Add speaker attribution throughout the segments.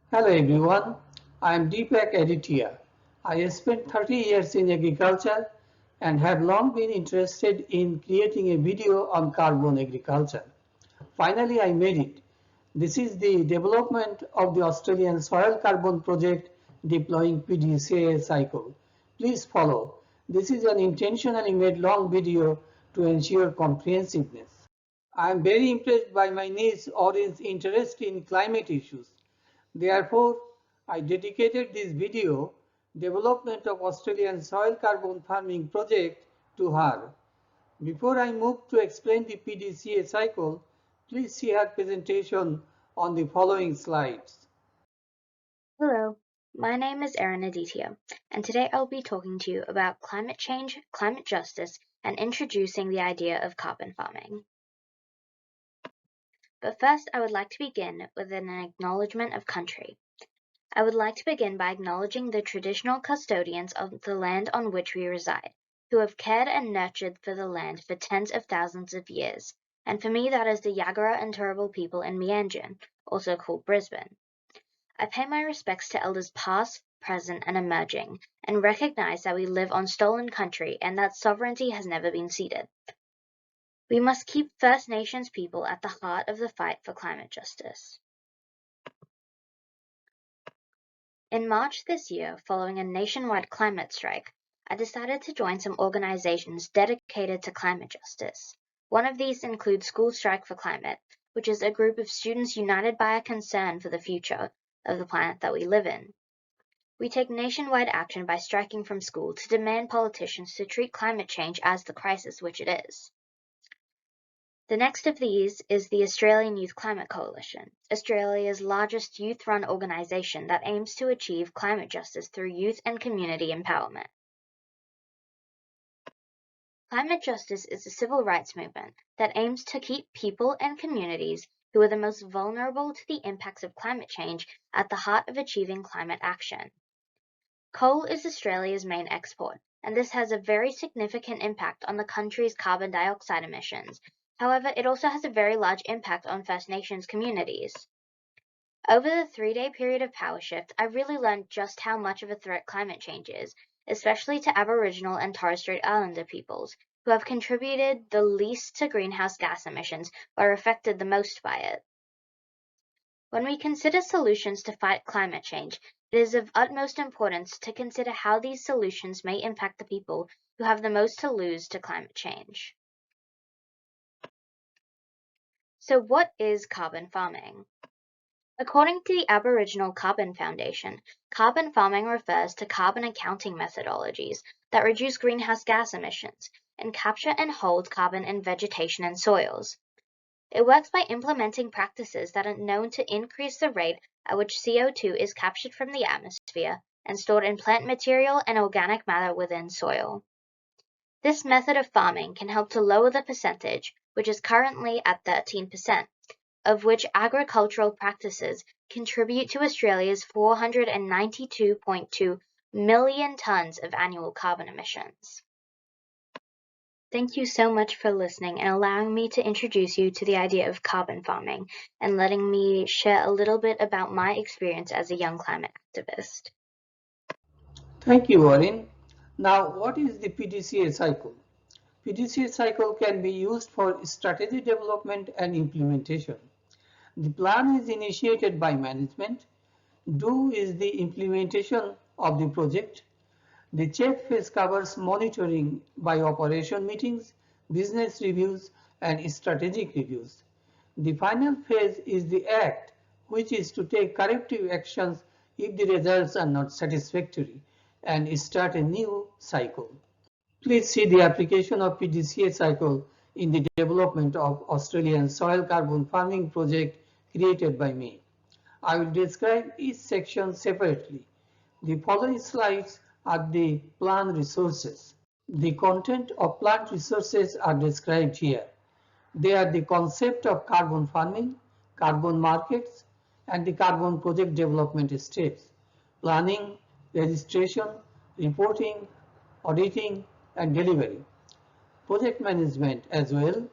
Speaker 1: Hello everyone, I am Deepak Aditya. I spent 30 years in agriculture and have long been interested in creating a video on carbon agriculture. Finally, I made it. This is the development of the Australian soil carbon project deploying PDCA cycle. Please follow. This is an intentionally made long video to ensure comprehensiveness. I am very impressed by my niece audience interest in climate issues. Therefore, I dedicated this video, Development of Australian Soil Carbon Farming Project, to her. Before I move to explain the PDCA cycle, please see her presentation on the following slides.
Speaker 2: Hello, my name is Erin Aditya, and today I'll be talking to you about climate change, climate justice, and introducing the idea of carbon farming. But first, I would like to begin with an acknowledgement of country. I would like to begin by acknowledging the traditional custodians of the land on which we reside, who have cared and nurtured for the land for tens of thousands of years, and for me that is the Yagara and Turrbal people in Meanjin, also called Brisbane. I pay my respects to elders past, present, and emerging, and recognize that we live on stolen country and that sovereignty has never been ceded. We must keep First Nations people at the heart of the fight for climate justice. In March this year, following a nationwide climate strike, I decided to join some organizations dedicated to climate justice. One of these includes School Strike for Climate, which is a group of students united by a concern for the future of the planet that we live in. We take nationwide action by striking from school to demand politicians to treat climate change as the crisis which it is. The next of these is the Australian Youth Climate Coalition, Australia's largest youth-run organisation that aims to achieve climate justice through youth and community empowerment. Climate justice is a civil rights movement that aims to keep people and communities who are the most vulnerable to the impacts of climate change at the heart of achieving climate action. Coal is Australia's main export, and this has a very significant impact on the country's carbon dioxide emissions. However, it also has a very large impact on First Nations communities. Over the 3-day period of Power Shift, I really learned just how much of a threat climate change is, especially to Aboriginal and Torres Strait Islander peoples, who have contributed the least to greenhouse gas emissions but are affected the most by it. When we consider solutions to fight climate change, it is of utmost importance to consider how these solutions may impact the people who have the most to lose to climate change. So what is carbon farming? According to the Aboriginal Carbon Foundation, carbon farming refers to carbon accounting methodologies that reduce greenhouse gas emissions and capture and hold carbon in vegetation and soils. It works by implementing practices that are known to increase the rate at which CO2 is captured from the atmosphere and stored in plant material and organic matter within soil. This method of farming can help to lower the percentage, which is currently at 13%, of which agricultural practices contribute to Australia's 492.2 million tonnes of annual carbon emissions. Thank you so much for listening and allowing me to introduce you to the idea of carbon farming and letting me share a little bit about my experience as a young climate activist.
Speaker 1: Thank you, Warren. Now, what is the PDCA cycle? PDCA cycle can be used for strategy development and implementation. The plan is initiated by management. Do is the implementation of the project. The check phase covers monitoring by operation meetings, business reviews, and strategic reviews. The final phase is the act, which is to take corrective actions if the results are not satisfactory and start a new cycle. Please see the application of PDCA cycle in the development of Australian soil carbon farming project created by me. I will describe each section separately. The following slides are the plant resources. The content of plant resources are described here. They are the concept of carbon farming, carbon markets, and the carbon project development steps: planning, registration, reporting, auditing, and delivery. Project management as well,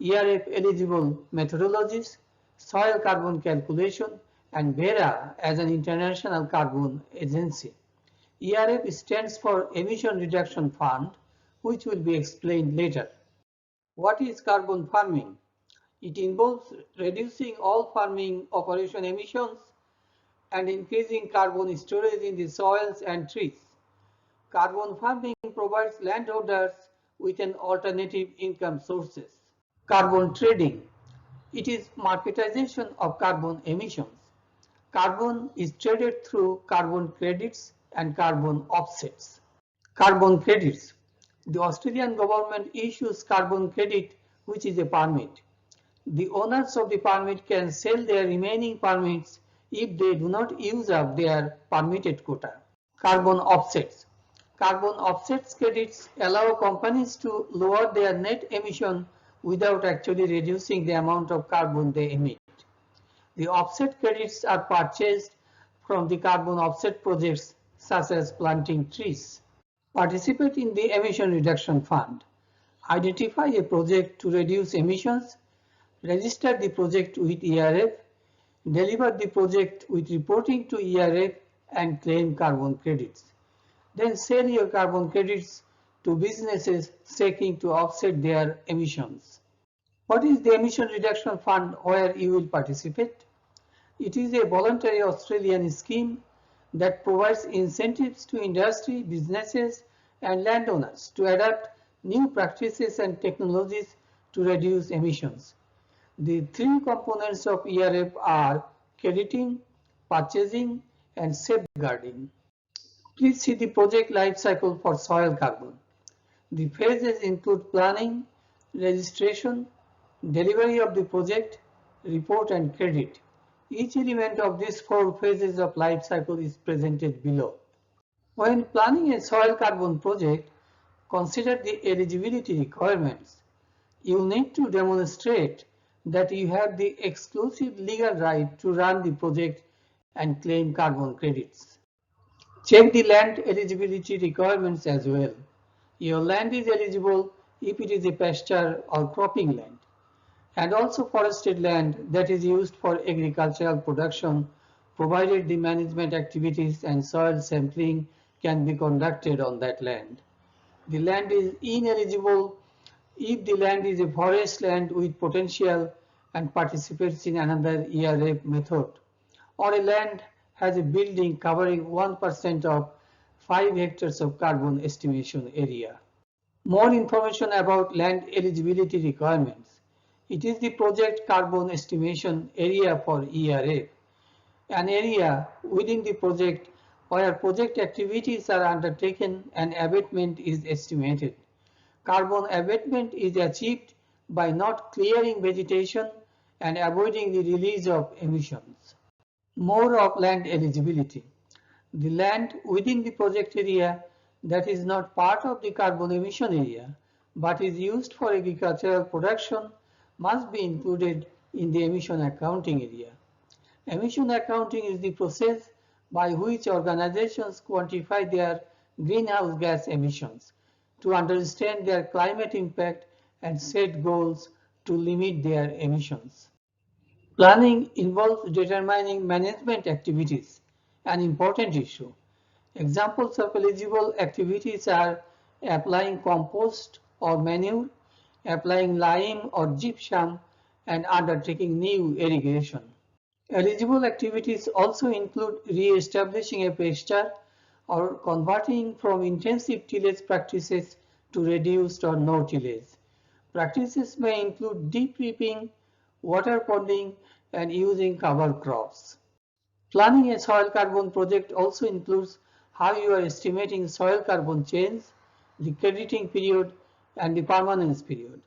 Speaker 1: ERF eligible methodologies, soil carbon calculation, and VERRA as an international carbon agency. ERF stands for Emission Reduction Fund, which will be explained later. What is carbon farming? It involves reducing all farming operation emissions and increasing carbon storage in the soils and trees. Carbon farming provides landholders with an alternative income sources. Carbon trading. It is marketization of carbon emissions. Carbon is traded through carbon credits and carbon offsets. Carbon credits. The Australian government issues carbon credit, which is a permit. The owners of the permit can sell their remaining permits if they do not use up their permitted quota. Carbon offsets. Carbon offsets credits allow companies to lower their net emission without actually reducing the amount of carbon they emit. The offset credits are purchased from the carbon offset projects such as planting trees. Participate in the Emission Reduction Fund. Identify a project to reduce emissions, register the project with ERF, deliver the project with reporting to ERF and claim carbon credits. Then sell your carbon credits to businesses seeking to offset their emissions. What is the Emission Reduction Fund where you will participate? It is a voluntary Australian scheme that provides incentives to industry, businesses and landowners to adopt new practices and technologies to reduce emissions. The three components of ERF are crediting, purchasing and safeguarding. Please see the project life cycle for soil carbon. The phases include planning, registration, delivery of the project, report and credit. Each element of these four phases of life cycle is presented below. When planning a soil carbon project, consider the eligibility requirements. You need to demonstrate that you have the exclusive legal right to run the project and claim carbon credits. Check the land eligibility requirements as well. Your land is eligible if it is a pasture or cropping land, and also forested land that is used for agricultural production, provided the management activities and soil sampling can be conducted on that land. The land is ineligible if the land is a forest land with potential and participates in another ERF method, or a land has a building covering 1% of 5 hectares of carbon estimation area. More information about land eligibility requirements. It is the project carbon estimation area for ERF, an area within the project where project activities are undertaken and abatement is estimated. Carbon abatement is achieved by not clearing vegetation and avoiding the release of emissions. More of land eligibility. The land within the project area that is not part of the carbon emission area but is used for agricultural production must be included in the emission accounting area. Emission accounting is the process by which organizations quantify their greenhouse gas emissions to understand their climate impact and set goals to limit their emissions. Planning involves determining management activities, an important issue. Examples of eligible activities are applying compost or manure, applying lime or gypsum, and undertaking new irrigation. Eligible activities also include re-establishing a pasture or converting from intensive tillage practices to reduced or no tillage. Practices may include deep reaping, water ponding, and using cover crops. Planning a soil carbon project also includes how you are estimating soil carbon change, the crediting period, and the permanence period.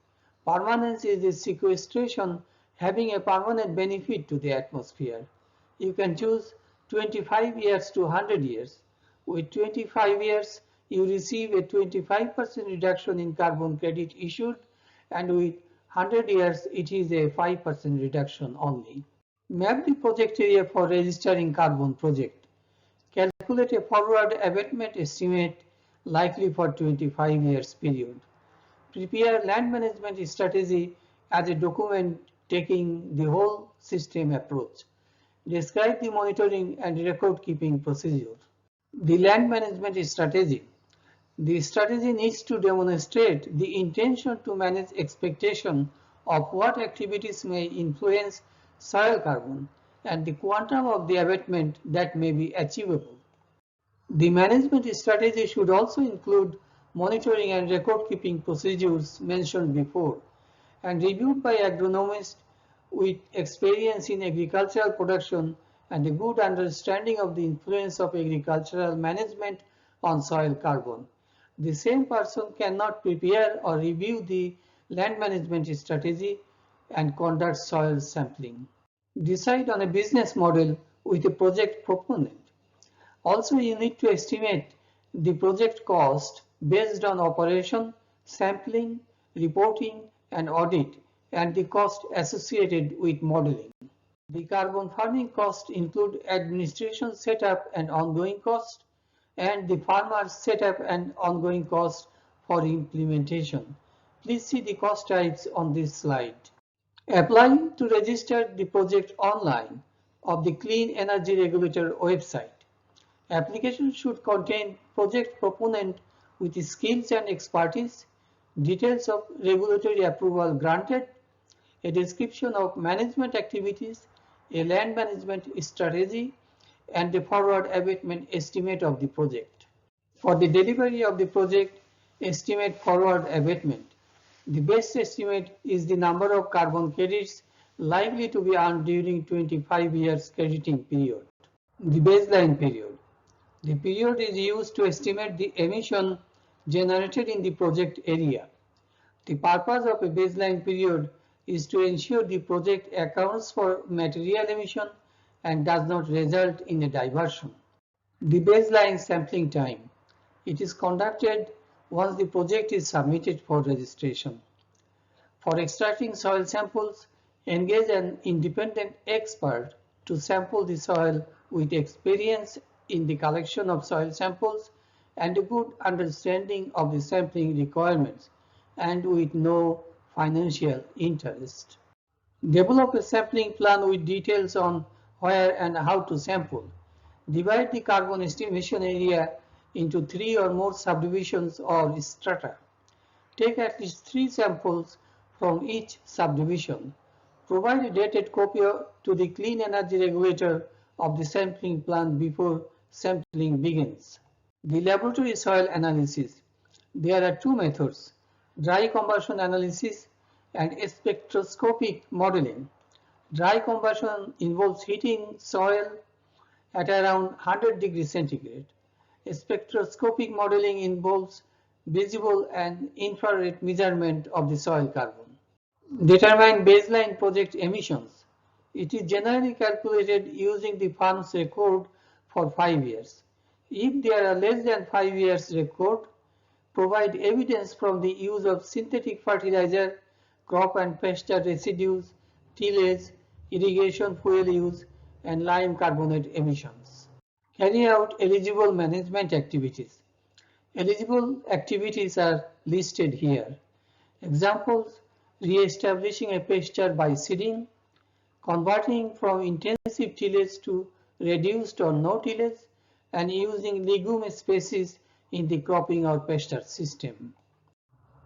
Speaker 1: Permanence is the sequestration having a permanent benefit to the atmosphere. You can choose 25 years to 100 years. With 25 years, you receive a 25% reduction in carbon credit issued, and with 100 years, it is a 5% reduction only. Map the project area for registering carbon project. Calculate a forward abatement estimate likely for 25 years period. Prepare land management strategy as a document taking the whole system approach. Describe the monitoring and record-keeping procedure. The land management strategy. The strategy needs to demonstrate the intention to manage expectation of what activities may influence soil carbon and the quantum of the abatement that may be achievable. The management strategy should also include monitoring and record-keeping procedures mentioned before and reviewed by agronomists with experience in agricultural production and a good understanding of the influence of agricultural management on soil carbon. The same person cannot prepare or review the land management strategy and conduct soil sampling. Decide on a business model with a project proponent. Also, you need to estimate the project cost based on operation, sampling, reporting, and audit, and the cost associated with modeling. The carbon farming costs include administration setup and ongoing cost, and the farmer's setup and ongoing cost for implementation. Please see the cost types on this slide. Apply to register the project online of the Clean Energy Regulator website. Application should contain project proponent with skills and expertise, details of regulatory approval granted, a description of management activities, a land management strategy, and a forward abatement estimate of the project. For the delivery of the project, estimate forward abatement. The best estimate is the number of carbon credits likely to be earned during 25 years crediting period. The baseline period. The period is used to estimate the emission generated in the project area. The purpose of a baseline period is to ensure the project accounts for material emission and does not result in a diversion. The baseline sampling time. It is conducted once the project is submitted for registration. For extracting soil samples, engage an independent expert to sample the soil with experience in the collection of soil samples and a good understanding of the sampling requirements and with no financial interest. Develop a sampling plan with details on where and how to sample. Divide the carbon estimation area into 3 or more subdivisions or strata. Take at least 3 samples from each subdivision. Provide a dated copy to the Clean Energy Regulator of the sampling plan before sampling begins. The laboratory soil analysis. There are 2 methods, dry combustion analysis and spectroscopic modeling. Dry combustion involves heating soil at around 100 degrees centigrade. Spectroscopic modeling involves visible and infrared measurement of the soil carbon. Determine baseline project emissions. It is generally calculated using the farm's record for 5 years. If there are less than 5 years record, provide evidence from the use of synthetic fertilizer, crop and pasture residues, tillage, irrigation fuel use, and lime carbonate emissions. Carry out eligible management activities. Eligible activities are listed here. Examples: re-establishing a pasture by seeding, converting from intensive tillage to reduced or no tillage, and using legume species in the cropping or pasture system.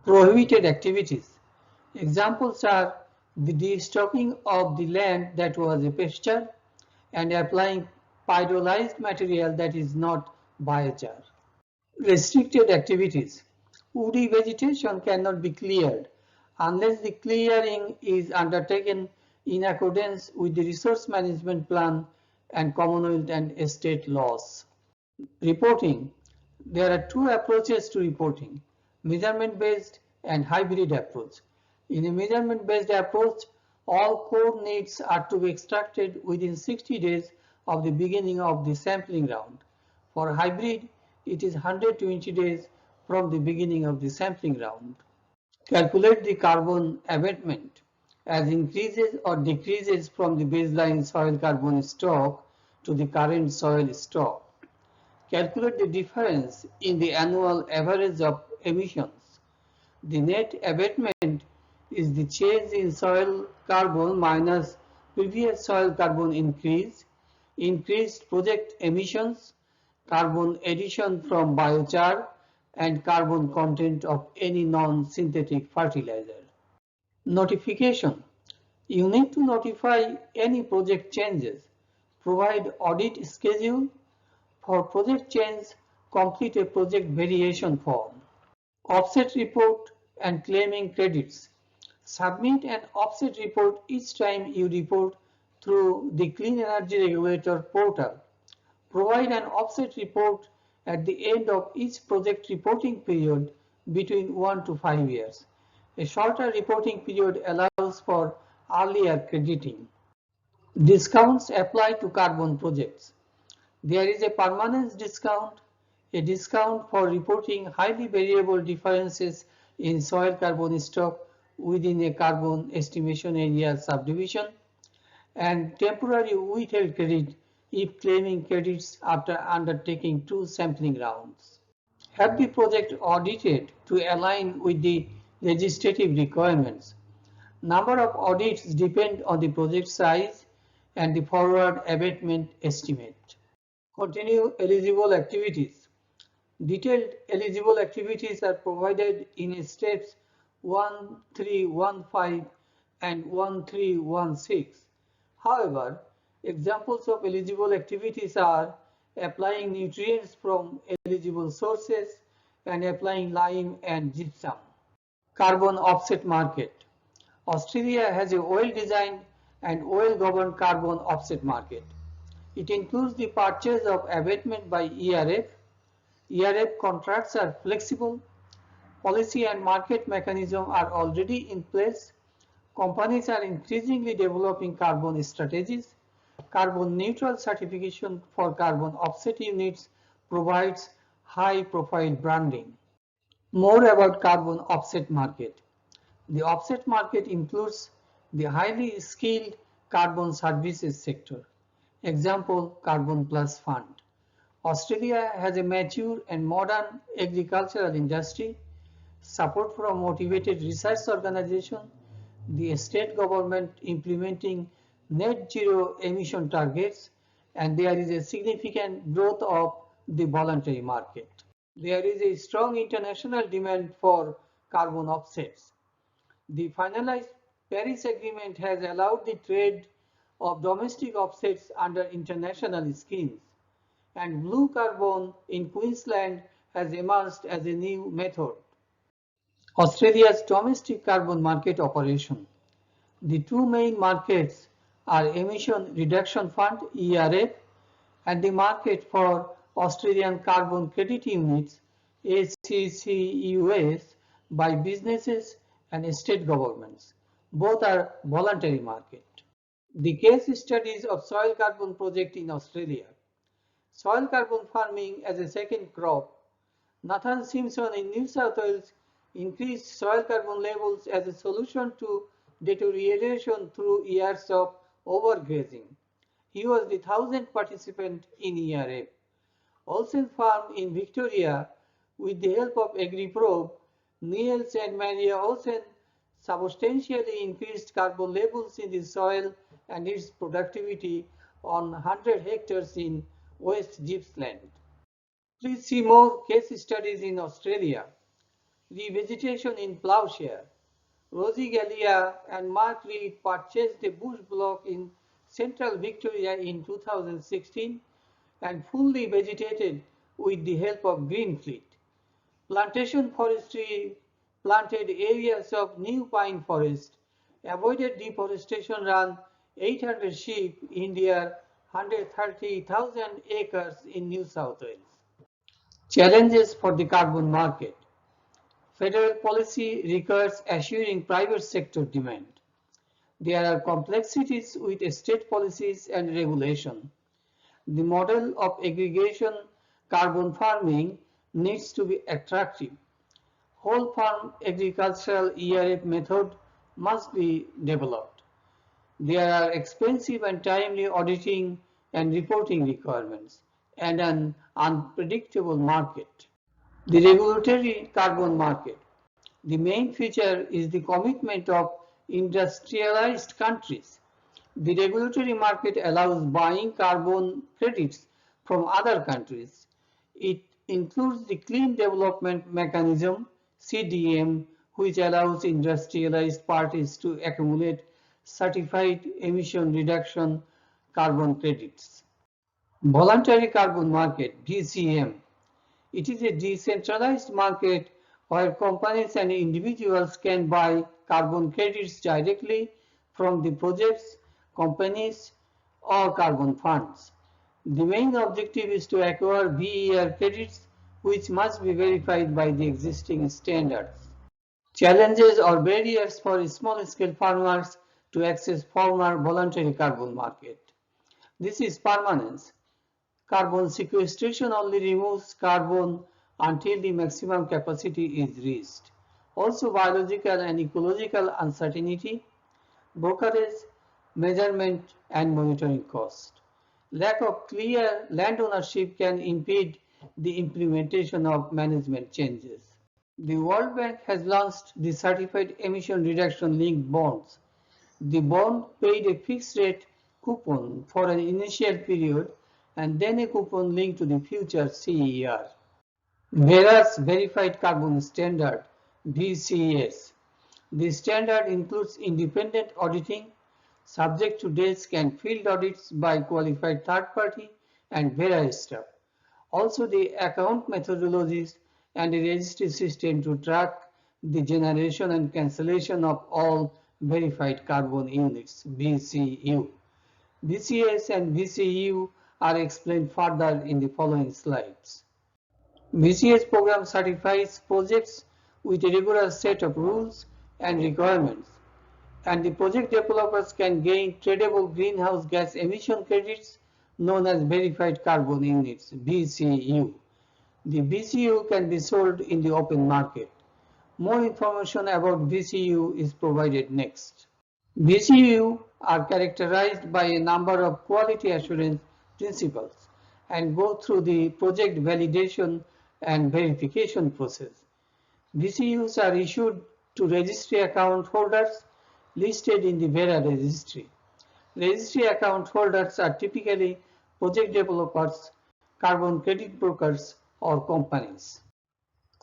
Speaker 1: Prohibited activities. Examples are the destocking of the land that was a pasture and applying pyrolyzed material that is not biochar. Restricted activities. Woody vegetation cannot be cleared unless the clearing is undertaken in accordance with the resource management plan and Commonwealth and state laws. Reporting. There are 2 approaches to reporting, measurement-based and hybrid approach. In a measurement-based approach, all core needs are to be extracted within 60 days of the beginning of the sampling round. For hybrid, it is 120 days from the beginning of the sampling round. Calculate the carbon abatement as increases or decreases from the baseline soil carbon stock to the current soil stock. Calculate the difference in the annual average of emissions. The net abatement is the change in soil carbon minus previous soil carbon increase increased project emissions, carbon addition from biochar, and carbon content of any non-synthetic fertilizer. Notification. You need to notify any project changes. Provide audit schedule. For project change, complete a project variation form. Offset report and claiming credits. Submit an offset report each time you report through the Clean Energy Regulator portal. Provide an offset report at the end of each project reporting period between 1 to 5 years. A shorter reporting period allows for earlier crediting. Discounts apply to carbon projects. There is a permanence discount, a discount for reporting highly variable differences in soil carbon stock within a carbon estimation area subdivision, and temporary withheld credit if claiming credits after undertaking 2 sampling rounds. Have the project audited to align with the legislative requirements. Number of audits depend on the project size and the forward abatement estimate. Continue eligible activities. Detailed eligible activities are provided in steps 1315 and 1316. However, examples of eligible activities are applying nutrients from eligible sources and applying lime and gypsum. Carbon offset market. Australia has a well-designed and well-governed carbon offset market. It includes the purchase of abatement by ERF. ERF contracts are flexible. Policy and market mechanisms are already in place. Companies are increasingly developing carbon strategies. Carbon neutral certification for carbon offset units provides high-profile branding. More about carbon offset market. The offset market includes the highly skilled carbon services sector. Example, Carbon Plus Fund. Australia has a mature and modern agricultural industry, support from motivated research organizations, the state government implementing net zero emission targets, and there is a significant growth of the voluntary market. There is a strong international demand for carbon offsets. The finalized Paris Agreement has allowed the trade of domestic offsets under international schemes, and blue carbon in Queensland has emerged as a new method. Australia's domestic carbon market operation. The two main markets are Emission Reduction Fund (ERF) and the market for Australian Carbon Credit Units ACCUS by businesses and state governments. Both are voluntary market. The case studies of soil carbon project in Australia. Soil carbon farming as a second crop. Nathan Simpson in New South Wales increased soil carbon levels as a solution to deterioration through years of overgrazing. He was the 1,000th participant in ERF. Olsen Farm in Victoria, with the help of AgriProbe, Niels and Maria Olsen substantially increased carbon levels in the soil and its productivity on 100 hectares in West Gippsland. Please see more case studies in Australia. Revegetation in ploughshare. Rosie Gallia and Mark Reed purchased a bush block in central Victoria in 2016 and fully vegetated with the help of Greenfleet. Plantation forestry planted areas of new pine forest, avoided deforestation, run 800 sheep in their 130,000 acres in New South Wales. Challenges for the carbon market. Federal policy requires assuring private sector demand. There are complexities with state policies and regulation. The model of aggregation carbon farming needs to be attractive. Whole farm agricultural ERF method must be developed. There are expensive and timely auditing and reporting requirements and an unpredictable market. The regulatory carbon market. The main feature is the commitment of industrialized countries The regulatory market allows buying carbon credits from other countries. It includes the Clean Development Mechanism (CDM), which allows industrialized parties to accumulate certified emission reduction carbon credits. Voluntary Carbon Market (VCM). It is a decentralized market where companies and individuals can buy carbon credits directly from the projects, companies, or carbon funds. The main objective is to acquire VERRA credits, which must be verified by the existing standards. Challenges or barriers for small-scale farmers to access former voluntary carbon market. This is permanence. Carbon sequestration only removes carbon until the maximum capacity is reached. Also biological and ecological uncertainty, brokerage, measurement and monitoring cost. Lack of clear land ownership can impede the implementation of management changes. The World Bank has launched the Certified Emission Reduction Linked Bonds. The bond paid a fixed rate coupon for an initial period and then a coupon linked to the future CER. VERRA's Verified Carbon Standard (VCS). The standard includes independent auditing, subject to desk and field audits by qualified third party and VERRA staff. Also the account methodologies and a registry system to track the generation and cancellation of all verified carbon units (VCU). VCS and VCU are explained further in the following slides. VCS program certifies projects with a rigorous set of rules and requirements, and the project developers can gain tradable greenhouse gas emission credits known as verified carbon units (VCU). The VCU can be sold in the open market. More information about VCU is provided next. VCU are characterized by a number of quality assurance principles and go through the project validation and verification process. VCUs are issued to registry account holders listed in the VERRA registry. Registry account holders are typically project developers, carbon credit brokers, or companies.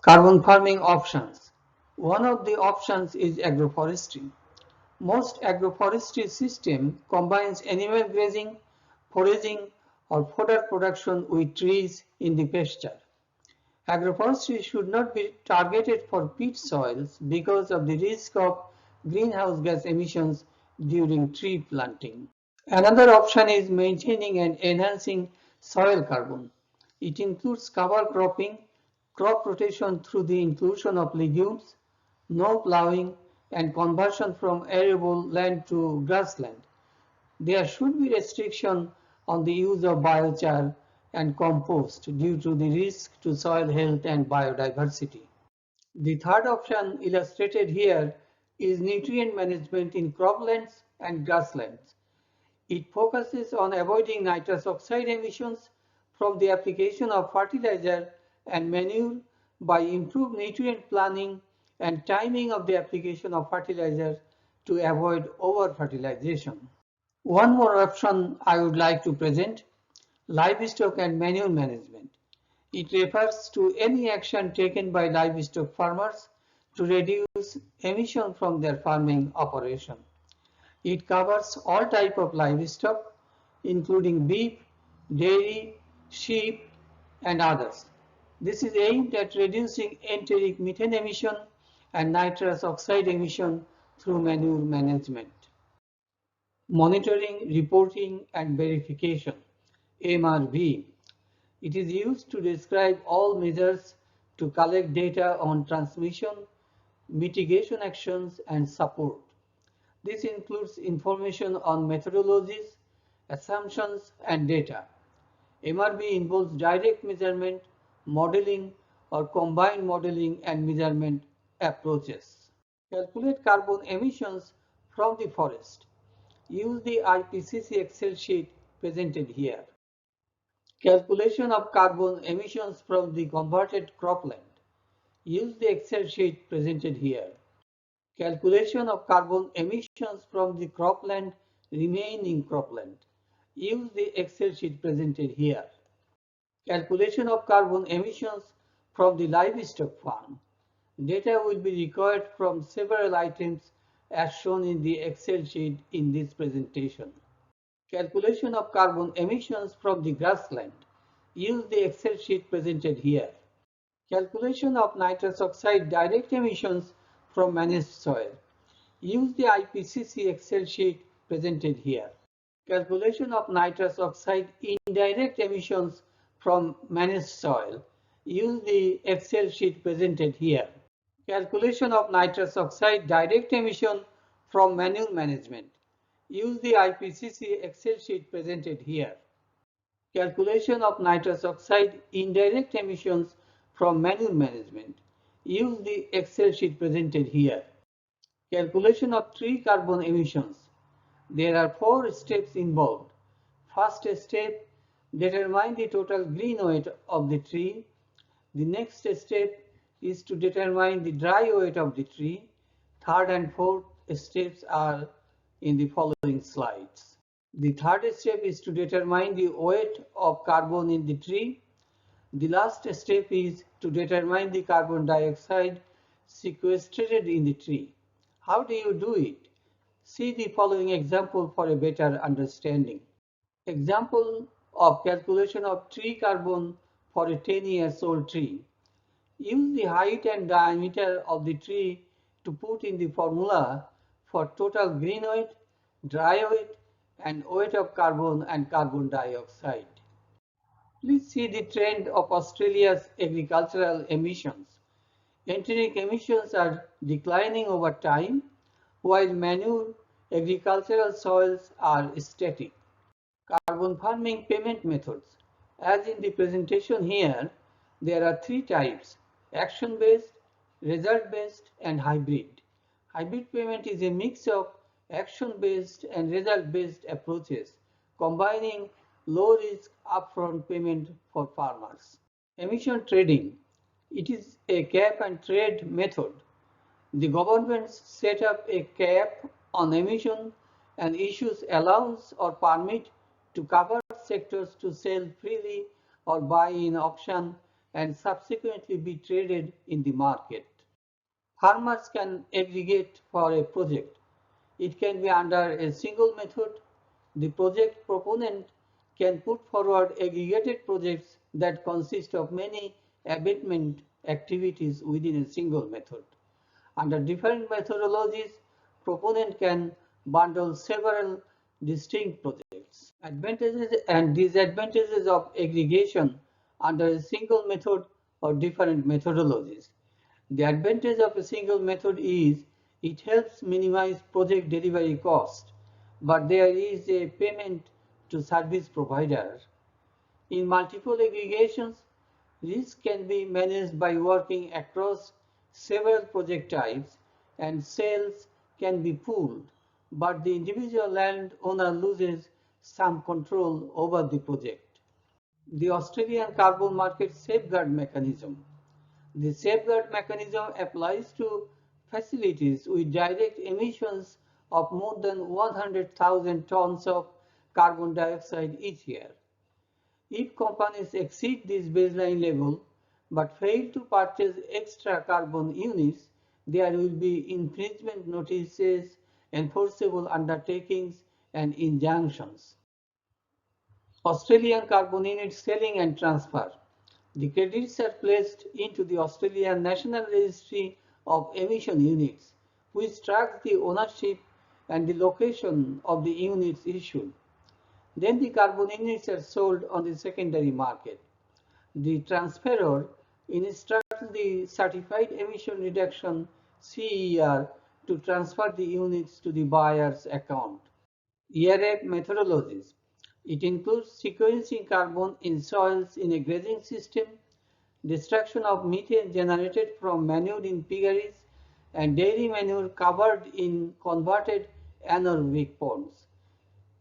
Speaker 1: Carbon farming options. One of the options is agroforestry. Most agroforestry system combines animal grazing, foraging, or fodder production with trees in the pasture. Agroforestry should not be targeted for peat soils because of the risk of greenhouse gas emissions during tree planting. Another option is maintaining and enhancing soil carbon. It includes cover cropping, crop rotation through the inclusion of legumes, no plowing, and conversion from arable land to grassland. There should be restriction on the use of biochar and compost due to the risk to soil health and biodiversity. The third option illustrated here is nutrient management in croplands and grasslands. It focuses on avoiding nitrous oxide emissions from the application of fertilizer and manure by improved nutrient planning and timing of the application of fertilizer to avoid over-fertilization. One more option I would like to present: livestock and manure management. It refers to any action taken by livestock farmers to reduce emission from their farming operation. It covers all types of livestock, including beef, dairy, sheep, and others. This is aimed at reducing enteric methane emission and nitrous oxide emission through manure management. Monitoring, reporting, and verification (MRV). It is used to describe all measures to collect data on transmission, mitigation actions, and support. This includes information on methodologies, assumptions, and data. MRV involves direct measurement, modeling, or combined modeling and measurement approaches. Calculate carbon emissions from the forest. Use the IPCC Excel sheet presented here. Calculation of carbon emissions from the converted cropland. Use the Excel sheet presented here. Calculation of carbon emissions from the cropland remaining cropland. Use the Excel sheet presented here. Calculation of carbon emissions from the livestock farm. Data will be required from several items as shown in the Excel sheet in this presentation. Calculation of carbon emissions from the grassland. Use the Excel sheet presented here. Calculation of nitrous oxide direct emissions from managed soil. Use the IPCC Excel sheet presented here. Calculation of nitrous oxide indirect emissions from managed soil. Use the Excel sheet presented here. Calculation of nitrous oxide direct emission from manure management. Use the IPCC Excel sheet presented here. Calculation of nitrous oxide indirect emissions from manure management. Use the Excel sheet presented here. Calculation of tree carbon emissions. There are 4 steps involved. First step, determine the total green weight of the tree. The next step is to determine the dry weight of the tree. Third and fourth steps are in the following slides. The third step is to determine the weight of carbon in the tree. The last step is to determine the carbon dioxide sequestered in the tree. How do you do it? See the following example for a better understanding. Example of calculation of tree carbon for a 10 years old tree. Use the height and diameter of the tree to put in the formula for total green weight, dry weight, and weight of carbon and carbon dioxide. Please see the trend of Australia's agricultural emissions. Enteric emissions are declining over time, while manure agricultural soils are static. Carbon farming payment methods. As in the presentation here, there are 3 types: action-based, result-based, and hybrid. Hybrid payment is a mix of action-based and result-based approaches, combining low-risk upfront payment for farmers. Emission trading. It is a cap and trade method. The government set up a cap on emission and issues allowance or permit to cover sectors to sell freely or buy in auction and subsequently be traded in the market. Farmers can aggregate for a project. It can be under a single method. The project proponent can put forward aggregated projects that consist of many abatement activities within a single method. Under different methodologies, proponent can bundle several distinct projects. Advantages and disadvantages of aggregation under a single method or different methodologies. The advantage of a single method is it helps minimize project delivery cost, but there is a payment to service provider. In multiple aggregations, risk can be managed by working across several project types and sales can be pooled, but the individual landowner loses some control over the project. The Australian Carbon Market Safeguard Mechanism. The safeguard mechanism applies to facilities with direct emissions of more than 100,000 tons of carbon dioxide each year. If companies exceed this baseline level but fail to purchase extra carbon units, there will be infringement notices, enforceable undertakings, and injunctions. Australian carbon unit selling and transfer. The credits are placed into the Australian National Registry of Emission Units, which tracks the ownership and the location of the units issued. Then the carbon units are sold on the secondary market. The transferor instructs the Certified Emission Reduction CER to transfer the units to the buyer's account. ERF methodologies. It includes sequencing carbon in soils in a grazing system, destruction of methane generated from manure in piggeries, and dairy manure covered in converted anaerobic ponds.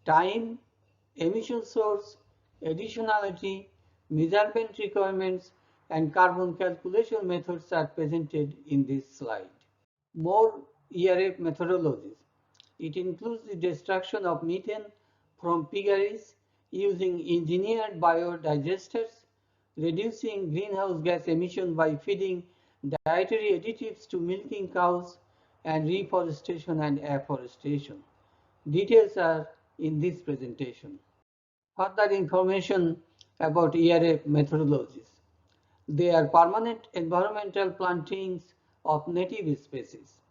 Speaker 1: Time, emission source, additionality, measurement requirements, and carbon calculation methods are presented in this slide. More ERF methodologies. It includes the destruction of methane from piggeries using engineered biodigesters, reducing greenhouse gas emission by feeding dietary additives to milking cows, and reforestation and afforestation. Details are in this presentation. Further information about ERA methodologies. They are permanent environmental plantings of native species,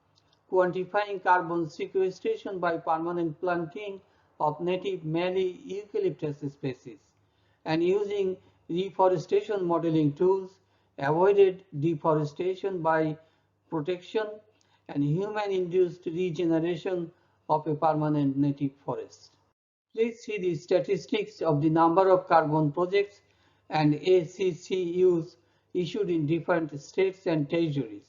Speaker 1: quantifying carbon sequestration by permanent planting of native mallee eucalyptus species, and using reforestation modeling tools, avoided deforestation by protection, and human-induced regeneration of a permanent native forest. Please see the statistics of the number of carbon projects and ACCUs issued in different states and territories.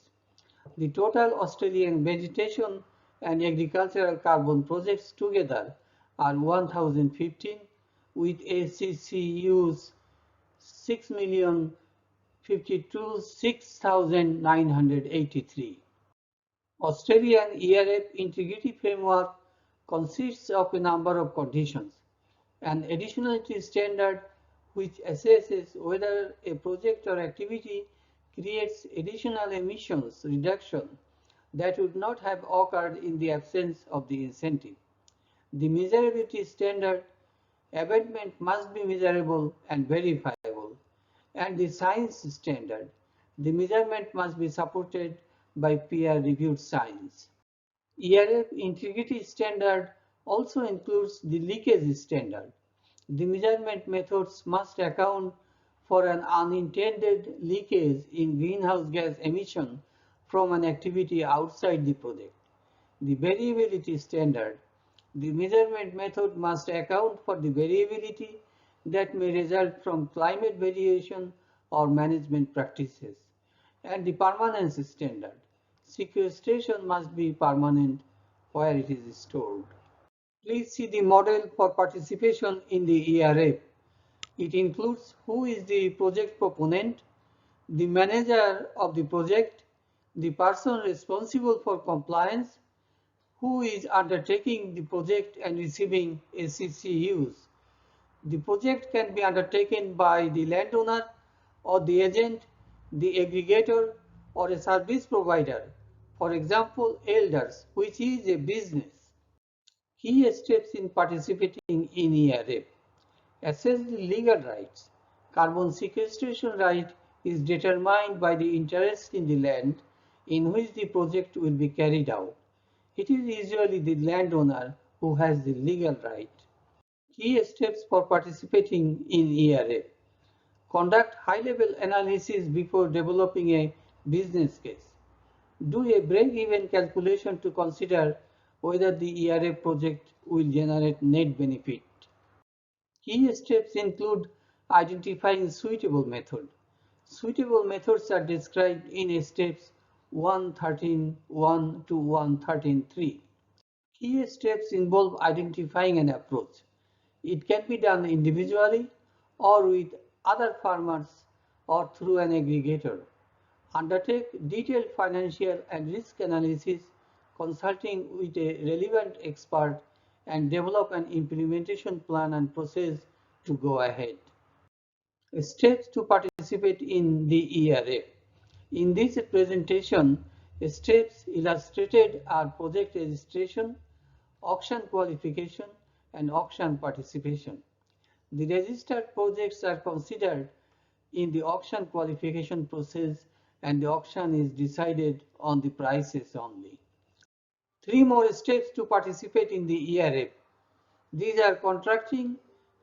Speaker 1: The total Australian vegetation and agricultural carbon projects together are 1015 with ACCUs 6,052,6,983. Australian ERF integrity framework consists of a number of conditions. An additionality standard which assesses whether a project or activity creates additional emissions reduction that would not have occurred in the absence of the incentive. The measurability standard abatement must be measurable and verifiable, and the science standard, the measurement must be supported by peer-reviewed science. ERF integrity standard also includes the leakage standard. The measurement methods must account for an unintended leakage in greenhouse gas emission from an activity outside the project. The variability standard. The measurement method must account for the variability that may result from climate variation or management practices. And the permanence standard. Sequestration must be permanent where it is stored. Please see the model for participation in the ERF. It includes who is the project proponent, the manager of the project, the person responsible for compliance, who is undertaking the project and receiving ACCUs. The project can be undertaken by the landowner or the agent, the aggregator, or a service provider. For example, elders, which is a business. Key steps in participating in ERF. Assess the legal rights. Carbon sequestration right is determined by the interest in the land in which the project will be carried out. It is usually the landowner who has the legal right. Key steps for participating in ERF. Conduct high-level analysis before developing a business case. Do a break-even calculation to consider whether the ERF project will generate net benefit. Key steps include identifying suitable method. Suitable methods are described in steps 113.1 to 113.3. Key steps involve identifying an approach. It can be done individually or with other farmers or through an aggregator. Undertake detailed financial and risk analysis, consulting with a relevant expert, and develop an implementation plan and process to go ahead. Steps to participate in the ERF. In this presentation, steps illustrated are project registration, auction qualification, and auction participation. The registered projects are considered in the auction qualification process, and the auction is decided on the prices only. Three more steps to participate in the ERF. These are contracting,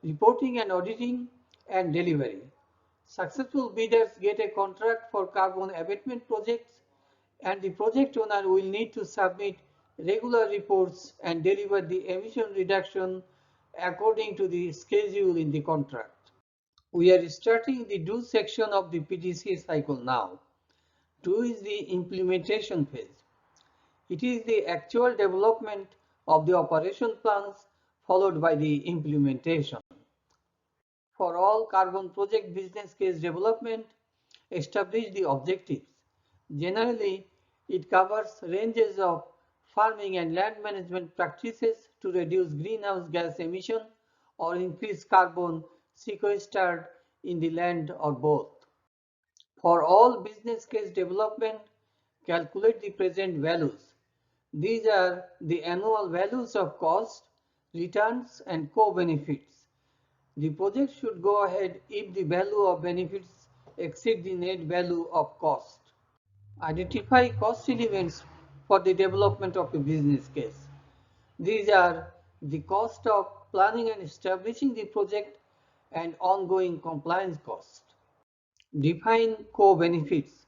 Speaker 1: reporting and auditing, and delivery. Successful bidders get a contract for carbon abatement projects, and the project owner will need to submit regular reports and deliver the emission reduction according to the schedule in the contract. We are starting the do section of the PDCA cycle now. Do is the implementation phase. It is the actual development of the operation plans followed by the implementation. For all carbon project business case development, establish the objectives. Generally, it covers ranges of farming and land management practices to reduce greenhouse gas emission or increase carbon sequestered in the land or both. For all business case development, calculate the present values. These are the annual values of cost, returns, and co-benefits. The project should go ahead if the value of benefits exceed the net value of cost. Identify cost elements for the development of a business case. These are the cost of planning and establishing the project and ongoing compliance cost. Define co-benefits.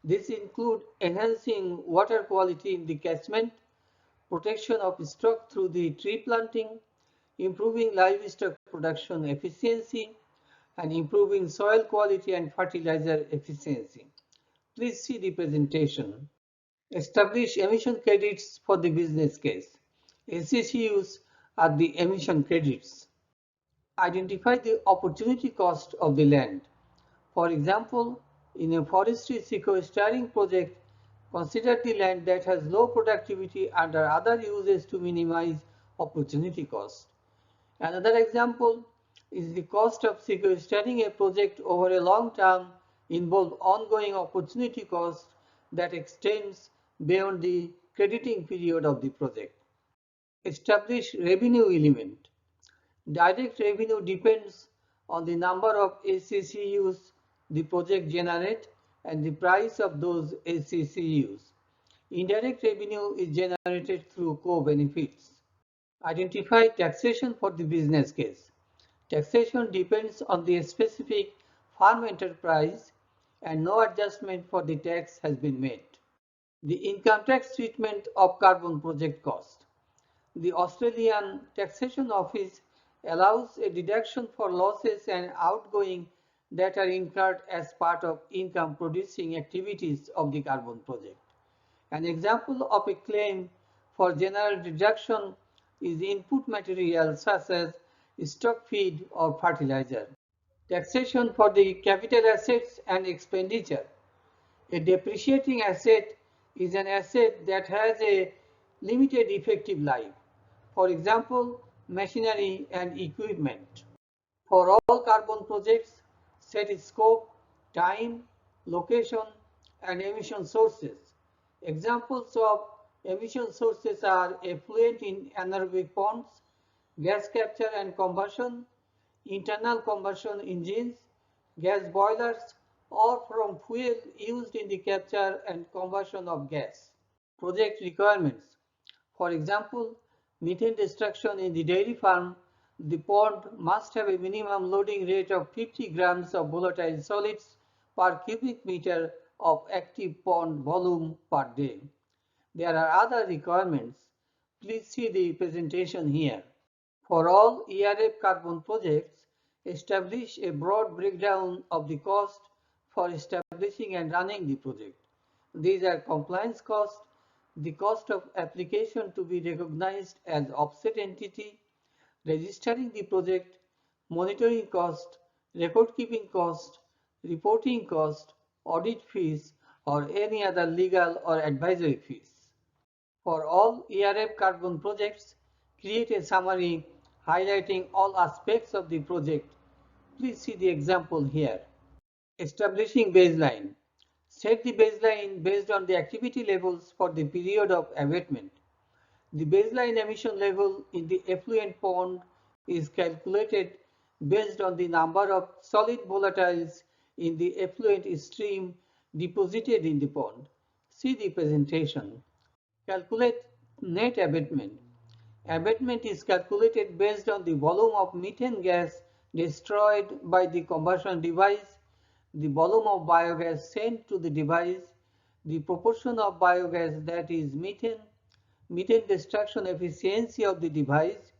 Speaker 1: This include enhancing water quality in the catchment, protection of stock through the tree planting, improving livestock production efficiency, and improving soil quality and fertilizer efficiency. Please see the presentation. Establish emission credits for the business case. SCCUs are the emission credits. Identify the opportunity cost of the land. For example, in a forestry sequestering project, consider the land that has low productivity under other uses to minimize opportunity cost. Another example is the cost of sequestering a project over a long term involve ongoing opportunity cost that extends beyond the crediting period of the project. Establish revenue element. Direct revenue depends on the number of SCCUs the project generates and the price of those SCCUs. Indirect revenue is generated through co-benefits. Identify taxation for the business case. Taxation depends on the specific farm enterprise and no adjustment for the tax has been made. The income tax treatment of carbon project cost. The Australian Taxation Office allows a deduction for losses and outgoing that are incurred as part of income producing activities of the carbon project. An example of a claim for general deduction is input material such as stock feed or fertilizer. Taxation for the capital assets and expenditure. A depreciating asset is an asset that has a limited effective life. For example, machinery and equipment. For all carbon projects, set scope, time, location, and emission sources. Examples of emission sources are effluent in anaerobic ponds, gas capture and combustion, internal combustion engines, gas boilers, or from fuel used in the capture and combustion of gas. Project requirements. For example, methane destruction in the dairy farm, the pond must have a minimum loading rate of 50 grams of volatile solids per cubic meter of active pond volume per day. There are other requirements. Please see the presentation here. For all ERF carbon projects, establish a broad breakdown of the cost for establishing and running the project. These are compliance cost, the cost of application to be recognized as offset entity, registering the project, monitoring cost, record keeping cost, reporting cost, audit fees, or any other legal or advisory fees. For all ERF carbon projects, create a summary highlighting all aspects of the project. Please see the example here. Establishing baseline. Set the baseline based on the activity levels for the period of abatement. The baseline emission level in the effluent pond is calculated based on the number of solid volatiles in the effluent stream deposited in the pond. See the presentation. Calculate net abatement. Abatement is calculated based on the volume of methane gas destroyed by the combustion device, the volume of biogas sent to the device, the proportion of biogas that is methane, methane destruction efficiency of the device,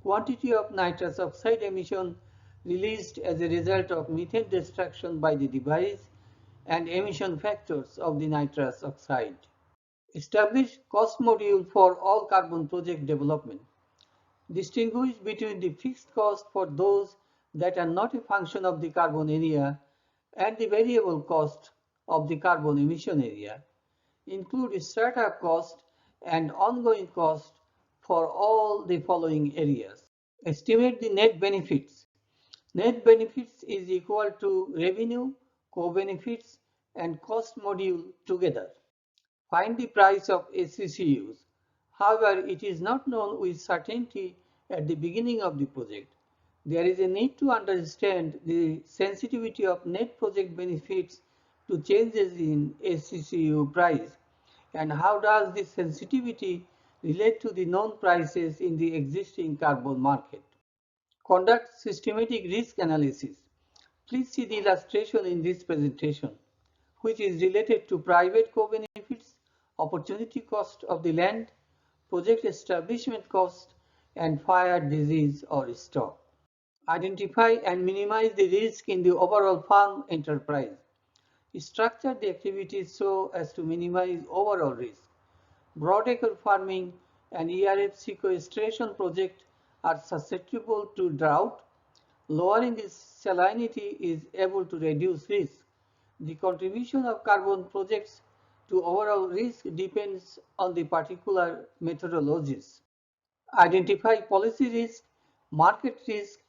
Speaker 1: quantity of nitrous oxide emission released as a result of methane destruction by the device, and emission factors of the nitrous oxide. Establish cost module for all carbon project development. Distinguish between the fixed cost for those that are not a function of the carbon area and the variable cost of the carbon emission area. Include startup cost and ongoing cost for all the following areas. Estimate the net benefits. Net benefits is equal to revenue, co-benefits, and cost module together. Find the price of ACCUs. However, it is not known with certainty at the beginning of the project. There is a need to understand the sensitivity of net project benefits to changes in ACCU price, and how does this sensitivity relate to the known prices in the existing carbon market. Conduct systematic risk analysis. Please see the illustration in this presentation, which is related to private co-benefits, opportunity cost of the land, project establishment cost, and fire, disease, or storm. Identify and minimize the risk in the overall farm enterprise. Structure the activities so as to minimize overall risk. Broadacre farming and ERF sequestration projects are susceptible to drought. Lowering the salinity is able to reduce risk. The contribution of carbon projects to overall risk depends on the particular methodologies. Identify policy risk, market risk,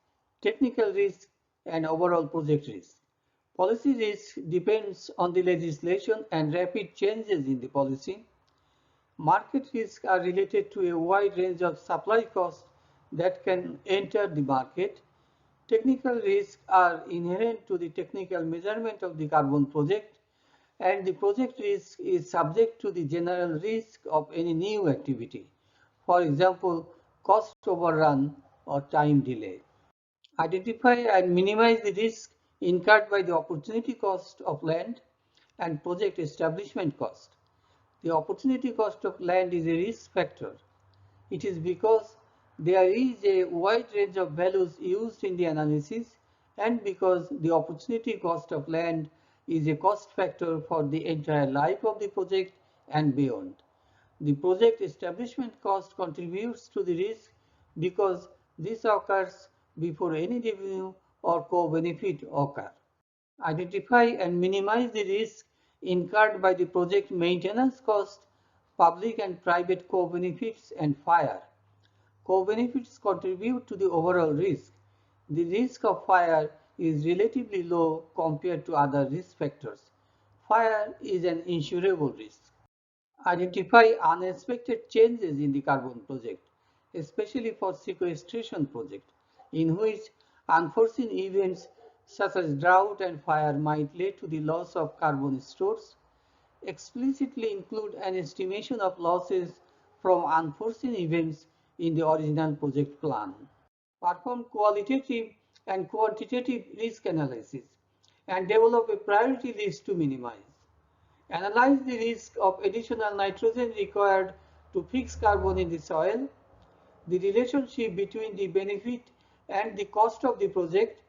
Speaker 1: technical risk, and overall project risk. Policy risk depends on the legislation and rapid changes in the policy. Market risks are related to a wide range of supply costs that can enter the market. Technical risks are inherent to the technical measurement of the carbon project, and the project risk is subject to the general risk of any new activity. For example, cost overrun or time delay. Identify and minimize the risk incurred by the opportunity cost of land and project establishment cost. The opportunity cost of land is a risk factor. It is because there is a wide range of values used in the analysis, and because the opportunity cost of land is a cost factor for the entire life of the project and beyond. The project establishment cost contributes to the risk because this occurs before any revenue or co-benefit occur. Identify and minimize the risk incurred by the project maintenance cost, public and private co-benefits, and fire. Co-benefits contribute to the overall risk. The risk of fire is relatively low compared to other risk factors. Fire is an insurable risk. Identify unexpected changes in the carbon project, especially for sequestration project, in which unforeseen events such as drought and fire might lead to the loss of carbon stores. Explicitly include an estimation of losses from unforeseen events in the original project plan. Perform qualitative and quantitative risk analysis and develop a priority list to minimize. Analyze the risk of additional nitrogen required to fix carbon in the soil, the relationship between the benefit and the cost of the project,